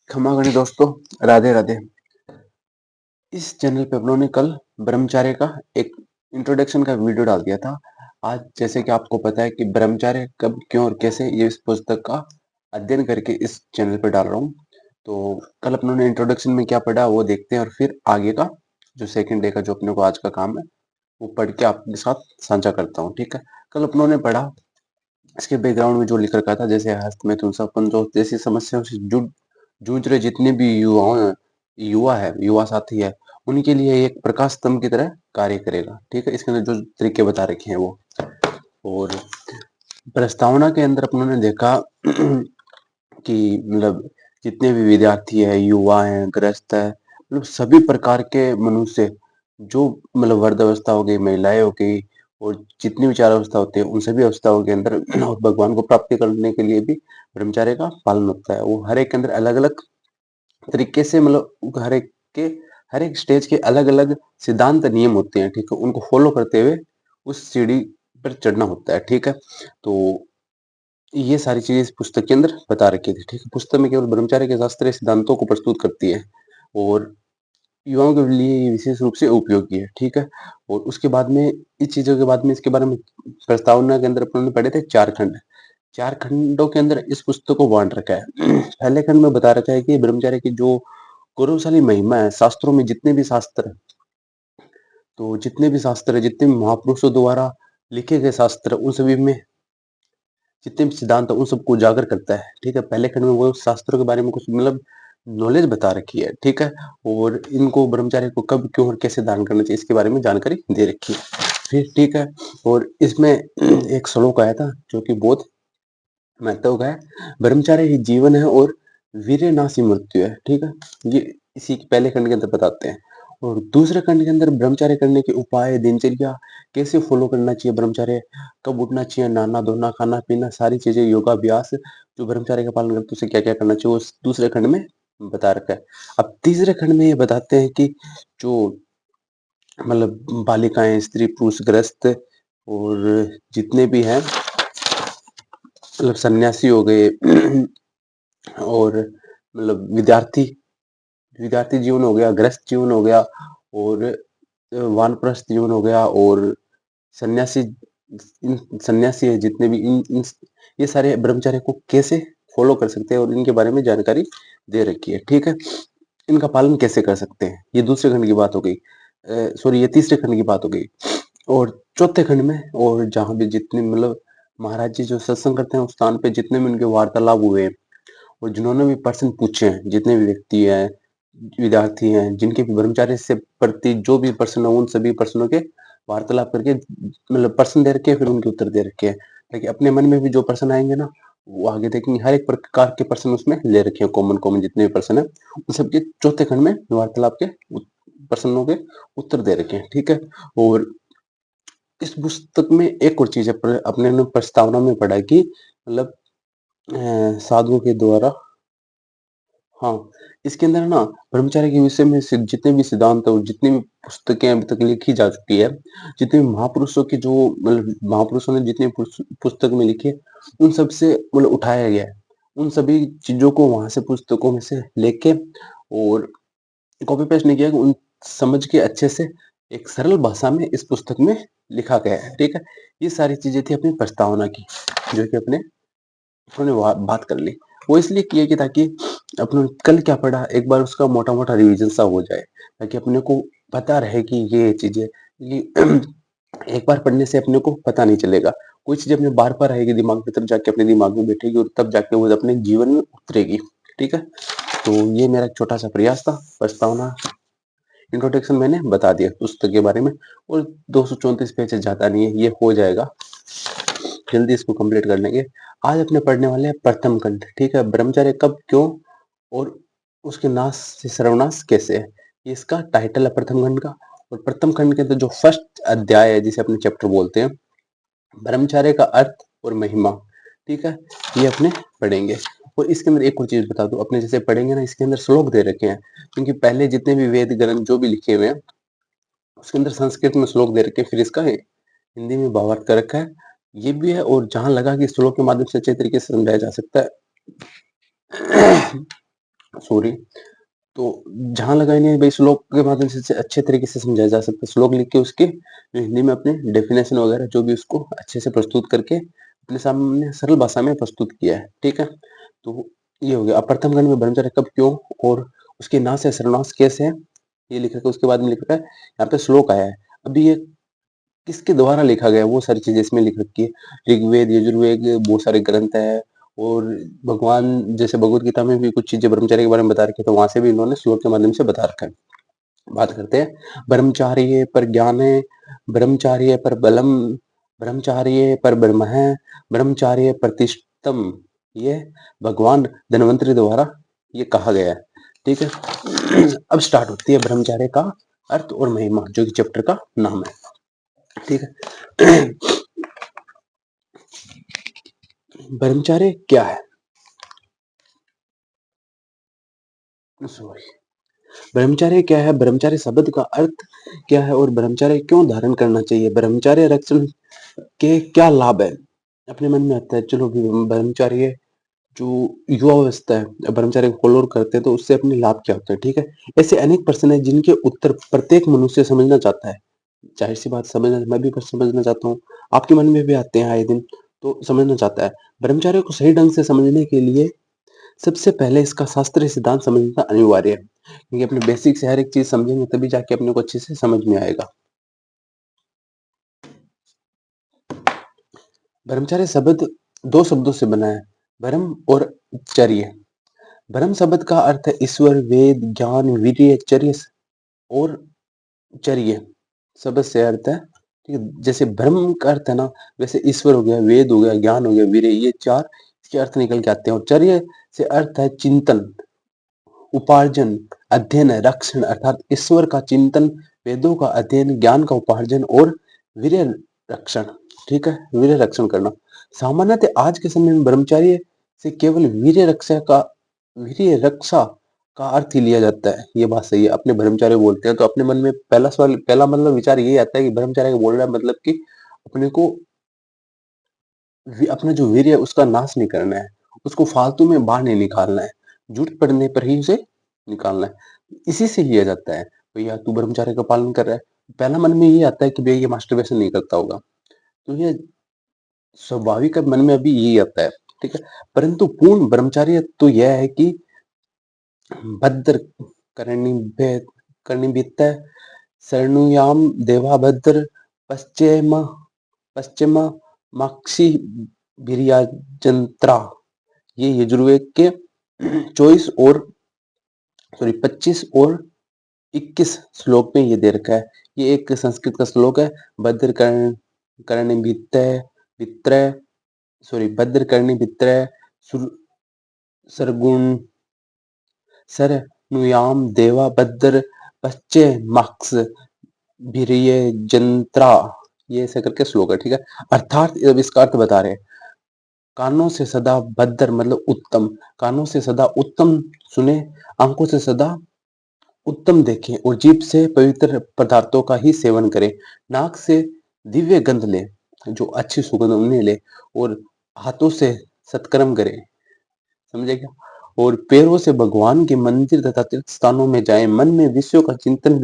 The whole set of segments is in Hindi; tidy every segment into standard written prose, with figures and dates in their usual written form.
क्षमा करें दोस्तों, राधे राधे। इस चैनल पे हम लोगों ने कल ब्रह्मचार्य का एक इंट्रोडक्शन का वीडियो डाल दिया था। आज जैसे कि आपको पता है कि ब्रह्मचार्य कब, क्यों और कैसे, ये इस पुस्तक का अध्ययन करके इस चैनल पे डाल रहा हूँ। तो कल अपनों ने इंट्रोडक्शन में क्या पढ़ा वो देखते हैं और फिर आगे का जो सेकंड डे का जो अपने को आज का काम है वो पढ़ के आपके साथ साझा करता हूँ। ठीक है, कल अपनों ने पढ़ा, इसके बैकग्राउंड में जो लिख रखा था, जैसे हस्तमैथुन सपन जो जैसी समस्याओं से जूझ रहे जितने भी युवा साथी है, उनके लिए एक प्रकाश स्तंभ की तरह कार्य करेगा। ठीक है, इसके अंदर जो तरीके बता रखे हैं वो, और प्रस्तावना के अंदर अपन ने देखा कि मतलब जितने भी विद्यार्थी है, युवा है, ग्रस्त है, मतलब सभी प्रकार के मनुष्य, जो मतलब वर्ध अवस्था हो गई, महिलाएं हो गई, और जितनी विचार अवस्था होती है, उन सभी अवस्थाओं के अंदर और भगवान को प्राप्ति करने के लिए भी ब्रह्मचार्य का पालन होता है। वो हर एक के अंदर अलग अलग तरीके से, मतलब हर एक स्टेज के अलग अलग सिद्धांत नियम होते हैं। ठीक है, उनको फॉलो करते हुए उस सीढ़ी पर चढ़ना होता है। ठीक है, तो ये सारी चीजें इस पुस्तक के अंदर बता रखी थी। ठीक है, पुस्तक में केवल ब्रह्मचार्य के शास्त्रीय सिद्धांतों को प्रस्तुत करती है और युवाओं के लिए ये विशेष रूप से उपयोगी है। ठीक है, और उसके बाद में इस चीजों के बाद में इसके बारे में प्रस्तावना के अंदर अपन ने पढ़े थे 4 खंड। 4 खंडों के अंदर इस पुस्तक को बांट रखा है। पहले खंड में बता रखा है कि ब्रह्मचार्य की जो गौरवशाली महिमा है, शास्त्रों में जितने भी शास्त्र हैं, तो जितने भी शास्त्र है, जितने भी महापुरुषों द्वारा लिखे गए शास्त्र, उन सभी में जितने भी सिद्धांत है उन सबको उजागर करता है। ठीक है, पहले खंड में वो शास्त्रों के बारे में कुछ मतलब नॉलेज बता रखी है। ठीक है, और इनको ब्रह्मचार्य को कब, क्यों और कैसे दान करना चाहिए, इसके बारे में जानकारी दे रखी है। फिर ठीक है, और इसमें एक श्लोक आया था जो कि बहुत महत्व का है। ब्रह्मचार्य ही जीवन है और वीर्य नाशी मृत्यु है। ठीक है, ये इसी के पहले खंड के अंदर बताते हैं। और दूसरे खंड के अंदर ब्रह्मचार्य करने के उपाय, दिनचर्या, कैसे फॉलो करना चाहिए ब्रह्मचार्य, कब उठना चाहिए, नहाना धोना, खाना पीना, सारी चीजें, योगाभ्यास, जो ब्रह्मचार्य का पालन करते हैं उसे क्या क्या करना चाहिए, वो दूसरे खंड में बता रखा है। अब तीसरे खंड में ये बताते हैं कि जो मतलब बालिकाएं, स्त्री पुरुष, ग्रस्त और जितने भी हैं, मतलब सन्यासी हो गए और मतलब विद्यार्थी जीवन हो गया, गृहस्थ जीवन हो गया, और वानप्रस्थ जीवन हो गया, और सन्यासी सन्यासी है जितने भी, इन ये सारे ब्रह्मचार्य को कैसे फॉलो कर सकते हैं और इनके बारे में जानकारी दे रखी है। ठीक है, इनका पालन कैसे कर सकते हैं, ये दूसरे खंड की बात हो गई। सॉरी, ये तीसरे खंड की बात हो गई। और चौथे खंड में, और जहाँ भी जितने मतलब महाराज जी जो सत्संग करते हैं उस स्थान पे जितने भी उनके वार्तालाप हुए, और जिन्होंने भी प्रश्न पूछे हैं, जितने भी व्यक्ति हैं, विद्यार्थी हैं, जिनके भी ब्रह्मचार्य से प्रति जो भी प्रश्न है, उन सभी प्रश्नों के वार्तालाप करके मतलब प्रश्न दे रखे हैं, फिर उनके उत्तर दे रखे हैं, ताकि अपने मन में भी जो प्रश्न आएंगे ना, वो आगे देखेंगे। हर एक प्रकार के प्रश्न उसमें ले रखे हैं, कॉमन कॉमन जितने भी प्रश्न है उन सबके चौथे खंड में वार्तालाप के प्रश्नों के उत्तर दे रखे हैं। ठीक है, और इस पुस्तक में एक और चीज है, अपने ने प्रस्तावना में पढ़ा है कि मतलब साधुओं के द्वारा, हाँ, इसके अंदर ना ब्रह्मचार्य के विषय में जितने भी सिद्धांत और जितनी भी पुस्तकें अभी तक लिखी जा चुकी है, जितने भी महापुरुषों की जो मतलब महापुरुषों ने जितनी पुस्तक में लिखी है, उन सब से मतलब उठाया गया है। उन सभी चीजों को वहां से पुस्तकों में से लेके और कॉपी पेस्ट नहीं किया, उन समझ के अच्छे से एक सरल भाषा में इस पुस्तक में लिखा गया है। ठीक है, ये सारी चीजें थी अपनी प्रस्तावना की, जो कि अपने उन्होंने बात कर ली। वो इसलिए किया कि ताकि अपन कल क्या पढ़ा एक बार उसका मोटा मोटा रिवीजन सा हो जाए, ताकि अपने को पता रहे कि ये चीजें ये एक बार पढ़ने से अपने को पता नहीं चलेगा। कोई चीज अपने बार बार आएगी दिमाग में, तब जाके अपने दिमाग में बैठेगी और तब जाके वो अपने जीवन में उतरेगी। ठीक है, तो ये मेरा छोटा सा प्रयास था, प्रस्तावना इंट्रोडक्शन मैंने बता दिया पुस्तक के बारे में, और 234 पेज ज्यादा नहीं है, ये हो जाएगा, जल्दी इसको कंप्लीट कर लेंगे। आज अपने पढ़ने वाले हैं प्रथम खंड। ठीक है, ब्रह्मचर्य कब, क्यों और उसके नाश से सर्वनाश कैसे है, ये इसका टाइटल है प्रथम खंड का। और प्रथम खंड के अंदर जो फर्स्ट अध्याय है, जिसे अपने चैप्टर बोलते हैं, ब्रह्मचर्य का अर्थ और महिमा। ठीक है, ये अपने पढ़ेंगे। और इसके अंदर एक और चीज बता दूं, अपने जैसे पढ़ेंगे ना, इसके अंदर श्लोक दे रखे हैं, क्योंकि पहले जितने भी वेद ग्रंथ जो भी लिखे हुए हैं उसके अंदर संस्कृत में श्लोक दे रखे हैं, फिर इसका हिंदी में भावार्थ कर रखा है, ये भी है। और जहां लगा कि श्लोक के माध्यम से अच्छे तरीके से समझाया जा सकता है सॉरी। तो जहां लगाई नहीं भाई, श्लोक के माध्यम से अच्छे तरीके से समझाया जा सकता है। श्लोक लिख के उसके हिंदी में अपने डेफिनेशन वगैरह जो भी उसको अच्छे से प्रस्तुत करके अपने सामने सरल भाषा में प्रस्तुत किया है। ठीक है, तो ये हो गया। अब प्रथम खंड में ब्रह्मचर्य कब, क्यों और उसके नाश है सर्वनाश कैसे है, ये लिख रखा है। उसके बाद में लिख रखा है यहाँ पे श्लोक आया है। अभी ये किसके द्वारा लिखा गया, वो सारी चीजें इसमें लिख रखी है। ऋग्वेद, यजुर्वेद, बहुत सारे ग्रंथ है। और भगवान जैसे भगवत गीता में भी कुछ चीजें ब्रह्मचर्य के बारे में बता रखी है, तो वहां से भी इन्होंने श्लोक के माध्यम से बता रखा है। बात करते हैं ब्रह्मचार्य पर ज्ञान है, ब्रह्मचार्य पर बलम, ब्रह्मचार्य पर ब्रह्म है, ब्रह्मचार्य प्रतिष्ठम। ये भगवान धन्वंतरि द्वारा ये कहा गया है। ठीक है, अब स्टार्ट होती है ब्रह्मचार्य का अर्थ और महिमा, जो कि चैप्टर का नाम है। ठीक है, ब्रह्मचार्य क्या है, सॉरी, ब्रह्मचार्य क्या है, ब्रह्मचार्य शब्द का अर्थ क्या है और ब्रह्मचार्य क्यों धारण करना चाहिए, ब्रह्मचार्य रक्षण के क्या लाभ है। अपने मन में आता है चलो ब्रह्मचार्य जो युवा अवस्था है, ब्रह्मचार्य को फॉलो करते हैं तो उससे अपने लाभ क्या होते हैं। ठीक है, ऐसे अनेक प्रश्न है जिनके उत्तर प्रत्येक मनुष्य समझना चाहता है। जाहिर सी बात, समझना, मैं भी समझना चाहता हूँ, आपके मन में भी आते हैं आए दिन, तो समझना चाहता है। ब्रह्मचार्य को सही ढंग से समझने के लिए सबसे पहले इसका शास्त्रीय सिद्धांत समझना अनिवार्य है, क्योंकि अपने बेसिक से हर एक चीज समझेंगे तभी जाके अपने को अच्छे से समझ में आएगा। ब्रह्मचार्य शब्द दो शब्दों से बना है, ब्रह्म और चर्य। ब्रह्म शब्द का अर्थ है ईश्वर, वेद, ज्ञान, वीर्य, चर्य और चर्य शब्द से अर्थ है। ठीक है, जैसे ब्रह्म का अर्थ है ना, वैसे ईश्वर हो गया, वेद हो गया, ज्ञान हो गया, वीर्य, ये चार इसके अर्थ निकल के आते हैं। और चर्य से अर्थ है चिंतन, उपार्जन, अध्ययन, रक्षण, अर्थात ईश्वर का चिंतन, वेदों का अध्ययन, ज्ञान का उपार्जन और वीर्य रक्षण। ठीक है, वीर्य रक्षण करना। सामान्यतः आज के समय में ब्रह्मचार्य से केवल वीर्य रक्षा का अर्थ ही लिया जाता है। ये बात सही है, अपने ब्रह्मचार्य बोलते हैं तो अपने मन में पहला सवाल, पहला मतलब विचार यही आता है कि ब्रह्मचार्य बोल रहा है मतलब कि अपने को अपना जो वीर्य है उसका नाश नहीं करना है, उसको फालतू में बाहर नहीं निकालना है, जरूरत पड़ने पर ही उसे निकालना है। इसी से किया जाता है। भैया तू ब्रह्मचार्य का पालन कर रहा है, पहला मन में ये आता है कि भैया ये मास्टरबेशन नहीं करता होगा, तो ये स्वाभाविक मन में अभी यही आता है। ठीक है, परंतु पूर्ण ब्रह्मचार्य तो यह है कि भद्र कर्णिभित्त शरणुयाम देवा भद्र पश्चिम पश्चिम माक्षी वीर्याजंत्रा। ये यजुर्वेद के 24 और 25 और 21 श्लोक में ये दे रखा है। ये एक संस्कृत का श्लोक है। भद्र कर्ण वित्र भद्र कर्णी वित्र सरगुण सरनुयाम देवा भद्र पश्चे माक्स वीर्य जंत्रा, ये ऐसे करके श्लोक है। ठीक है, अर्थात अब इसका अर्थ बता रहे हैं, कानों से सदा भद्र मतलब उत्तम, कानों से सदा उत्तम सुने, आंखों से सदा उत्तम देखें और जीभ से पवित्र पदार्थों का ही सेवन करें, नाक से दिव्य गंध ले, जो अच्छी सुगंध उन्हें ले, और हाथों से सत्कर्म करें, समझे क्या, और पैरों से भगवान के मंदिर तथा तीर्थ स्थानों में जाएं, मन में विषयों का चिंतन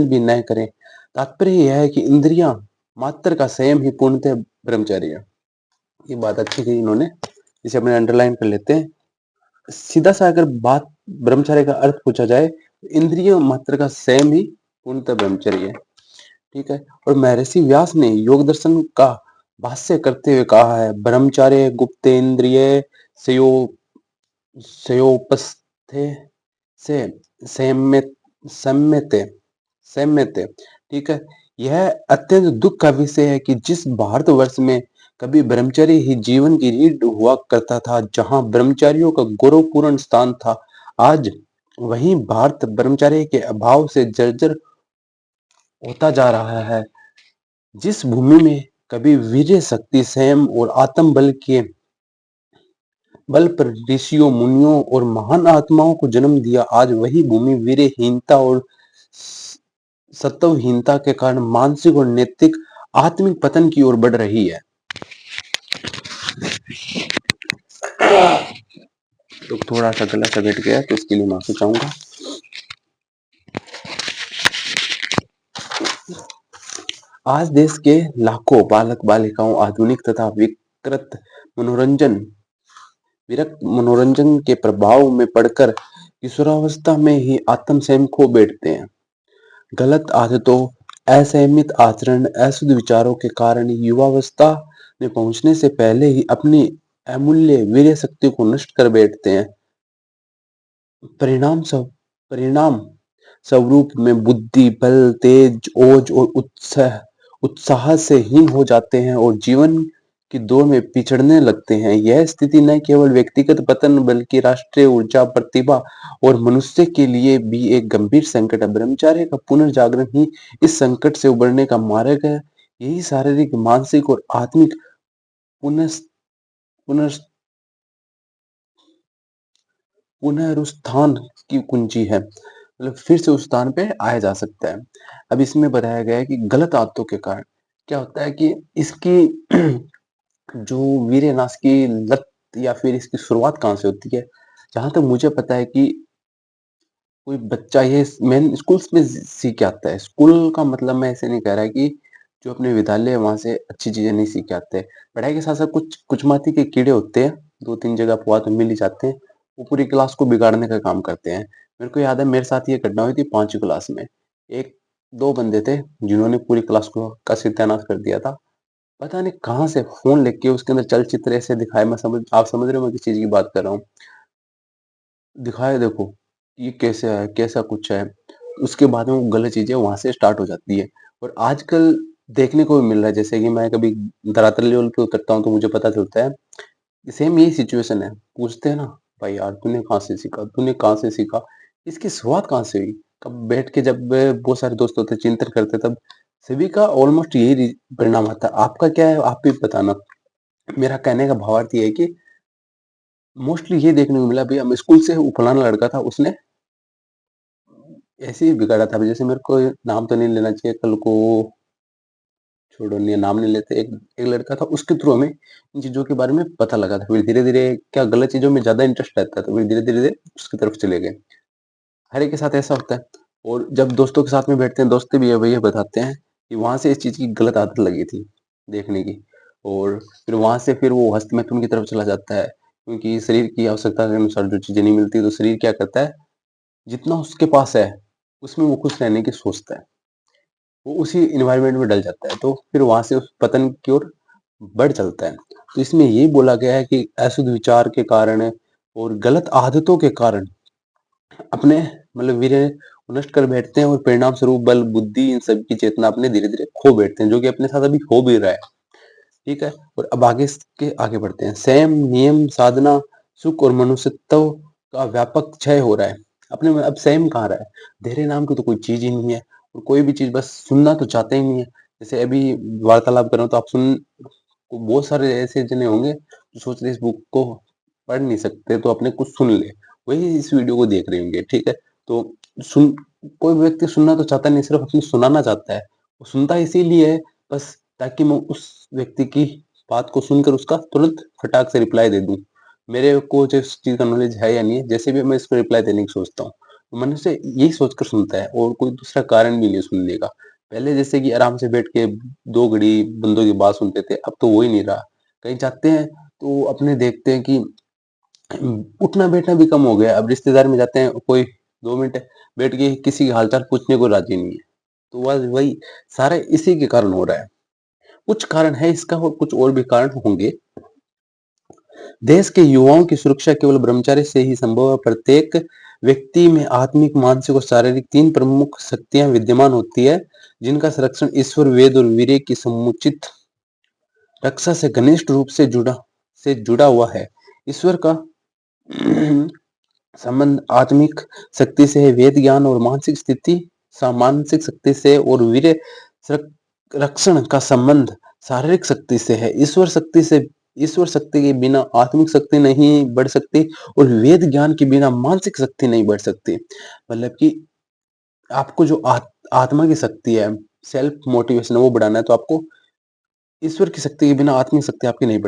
भी न करें। तात्पर्य यह है कि इंद्रियां मात्र का संयम ही पूर्णतः ब्रह्मचर्य है। ये बात अच्छी कही इन्होंने, इसे अपने अंडरलाइन कर लेते हैं। सीधा सा अगर बात ब्रह्मचर्य का अर्थ पूछा जाए, इंद्रिय मात्र का संयम ही पूर्णतः ब्रह्मचर्य है। ठीक है, और महर्षि व्यास ने योग दर्शन का भाष्य करते हुए कहा है, ब्रह्मचर्य गुप्तेन्द्रिय सयो सयोपस्थे से संयमित संयमित संयमित। ठीक है, यह अत्यंत दुख का विषय है कि जिस भारतवर्ष में कभी ब्रह्मचर्य ही जीवन की रीढ़ हुआ करता था, जहां ब्रह्मचारियों का गौरवपूर्ण स्थान था, आज वही भारत ब्रह्मचर्य के अभाव से जर्जर होता जा रहा है। जिस भूमि में कभी वीर्य शक्ति, संयम और आत्म बल पर ऋषियों, मुनियों और महान आत्माओं को जन्म दिया, आज वही भूमि वीर्यहीनता और सत्वहीनता के कारण मानसिक और नैतिक आत्मिक पतन की ओर बढ़ रही है। तो थोड़ा सा गला सा बैठ गया तो इसके लिए माफी चाहूंगा। आज देश के लाखों बालक बालिकाओं आधुनिक तथा मनोरंजन विरक्त मनोरंजन के प्रभाव में पड़कर किशोरावस्था में ही आत्मसंयम खो बैठते हैं। गलत आदतों, असंयमित आचरण, अशुद्ध विचारों के कारण युवावस्था में पहुंचने से पहले ही अपनी अमूल्य वीर्य शक्ति को नष्ट कर बैठते हैं। परिणाम परिणाम स्वरूप में बुद्धि, बल, तेज, ओज और उत्साह से हीन हो जाते हैं और जीवन की दौड़ में पिछड़ने लगते हैं। यह स्थिति न केवल व्यक्तिगत पतन बल्कि राष्ट्रीय ऊर्जा, प्रतिभा और मनुष्य के लिए भी एक गंभीर संकट है। ब्रह्मचर्य का पुनर्जागरण ही इस संकट से उबरने का मार्ग है। यही शारीरिक, मानसिक और आत्मिक पुनः पुनः पुनरुत्थान की कुंजी है। मतलब फिर से उस स्थान पे आया जा सकता है। अब इसमें बताया गया है कि गलत आदतों के कारण क्या होता है कि इसकी जो वीर्यनाश की लत या फिर इसकी शुरुआत कहाँ से होती है? जहाँ तक मुझे पता है कि कोई बच्चा ये मेन स्कूल्स में सीख के आता है। स्कूल का मतलब मैं ऐसे नहीं कह रहा कि जो अपने विद्यालय है वहाँ से अच्छी चीज़ें नहीं सीख के आते हैं। पढ़ाई के साथ-साथ कुछ कुचमाती के कीड़े होते हैं, 2-3 जगह अफ़वाह तो मिल ही जाते हैं। वो पूरी क्लास को बिगाड़ने का काम करते हैं। मेरे को याद है मेरे साथ ये घटना हुई थी 5वीं क्लास में। 1-2 बंदे थे जिन्होंने पूरी क्लास को का सत्यानाश कर दिया था। पता नहीं कहाँ से फ़ोन लेके उसके अंदर चलचित्र ऐसे दिखाए, आप समझ रहे हो मैं किस चीज़ की बात कर रहा हूँ। दिखाया देखो, ये कैसे है, कैसा कुछ है। उसके बाद में वो गलत चीज़ें वहाँ से स्टार्ट हो जाती है और आजकल देखने को भी मिल रहा है जैसे कि मैं कभी धरातल लेवल पे उतरता हूँ तो मुझे पता चलता है, सेम यही सिचुएशन है। पूछते हैं ना, भाई यार तूने कहाँ से सीखा? तूने कहाँ से सीखा? इसकी शुरुआत कहाँ से हुई? कब बैठ के जब बहुत सारे दोस्त होते हैं चिंतन करते हैं तब सभी का ऑलमोस्ट यही परिणाम आता है। आपका क्या है आप भी बताना। मेरा कहने का भावार्थ ये है कि मोस्टली ये देखने को मिला भई हम स्कूल से वो फलाना लड़का था उसने ऐसे ही बिगाड़ा था। अभी जैसे मेरे को नाम तो नहीं लेना चाहिए कल को छोड़ो नहीं नाम नहीं लेते। एक एक लड़का था उसके थ्रू हमें इन चीज़ों के बारे में पता लगा था। फिर धीरे-धीरे क्या गलत चीज़ों में ज़्यादा इंटरेस्ट रहता है तो फिर धीरे-धीरे उसकी तरफ चले गए। हर एक के साथ ऐसा होता है और जब दोस्तों के साथ में बैठते हैं दोस्त भी वही बताते हैं कि वहाँ से इस चीज़ की गलत आदत लगी थी देखने की और फिर वहाँ से फिर वो हस्त-मैथुन की तरफ चला जाता है क्योंकि शरीर की आवश्यकता के अनुसार जो चीज़ें नहीं मिलती तो शरीर क्या करता है जितना उसके पास है उसमें वो खुश रहने की सोचता है। वो उसी एनवायरनमेंट में डल जाता है तो फिर वहाँ से उस पतन की ओर बढ़ चलता है। तो इसमें ये बोला गया है कि अशुद्ध विचार के कारण और गलत आदतों के कारण अपने मतलब वीर्य को नष्ट कर बैठते हैं और परिणाम स्वरूप बल, बुद्धि इन सब की चेतना अपने धीरे-धीरे खो बैठते हैं, जो कि अपने साथ अभी हो भी रहा है। ठीक है? और अब आगे इसके आगे बढ़ते हैं। संयम, नियम, साधना, सुख और मनुष्यत्व का व्यापक क्षय हो रहा है। अपने में अब संयम कहाँ रहा है? धैर्य नाम की तो कोई चीज़ ही नहीं है और कोई भी चीज़ बस सुनना तो चाहते ही नहीं है। जैसे अभी वार्तालाप कर रहा हूँ तो आप बहुत सारे ऐसे जने होंगे जो सोच रहे हैं इस बुक को पढ़ नहीं सकते तो अपने कुछ सुन ले। वही इस वीडियो को देख रहे होंगे, ठीक है? तो सुन कोई व्यक्ति सुनना तो चाहता नहीं, सिर्फ़ अपनी सुनाना चाहता है। वो सुनता इसीलिए है बस ताकि मैं उस व्यक्ति की बात को सुनकर उसका तुरंत फटाक से रिप्लाई दे दूँ। मेरे को जिस चीज़ का नॉलेज है या नहीं है, जैसे भी मैं इसको रिप्लाई देने की सोचता हूँ, तो मनुष्य यही सोचकर सुनता है और कोई दूसरा कारण भी नहीं है सुनने का। पहले जैसे कि आराम से बैठ के 2 घड़ी बंदों की बात सुनते थे, अब तो वो ही नहीं रहा। कहीं जाते हैं तो अपने देखते हैं कि उठना-बैठना भी कम हो गया है। अब रिश्तेदार में जाते हैं, कोई 2 मिनट बैठ के किसी की हाल-चाल पूछने को राज़ी नहीं है। तो बस वही सारा इसी के कारण हो रहा है। कुछ कारण है इसका और कुछ और भी कारण होंगे। देश के युवाओं की सुरक्षा केवल ब्रह्मचर्य से ही संभव है। प्रत्येक व्यक्ति में आत्मिक, मानसिक और शारीरिक 3 प्रमुख शक्तियाँ विद्यमान होती है, जिनका संरक्षण ईश्वर, वेद और वीर्य की समुचित रक्षा से घनिष्ठ रूप से जुड़ा हुआ है। ईश्वर का संबंध आत्मिक शक्ति से है, वेद ज्ञान और मानसिक शक्ति से और वीर्य रक्षण का संबंध शारीरिक शक्ति से है। ईश्वर शक्ति के बिना आत्मिक शक्ति नहीं बढ़ सकती और वेद ज्ञान के बिना मानसिक शक्ति नहीं बढ़ सकती। मतलब कि आपको जो आत्मा की शक्ति है, सेल्फ मोटिवेशन है वो बढ़ाना है तो आपको ईश्वर की शक्ति के बिना आत्मिक शक्ति आपकी नहीं बढ़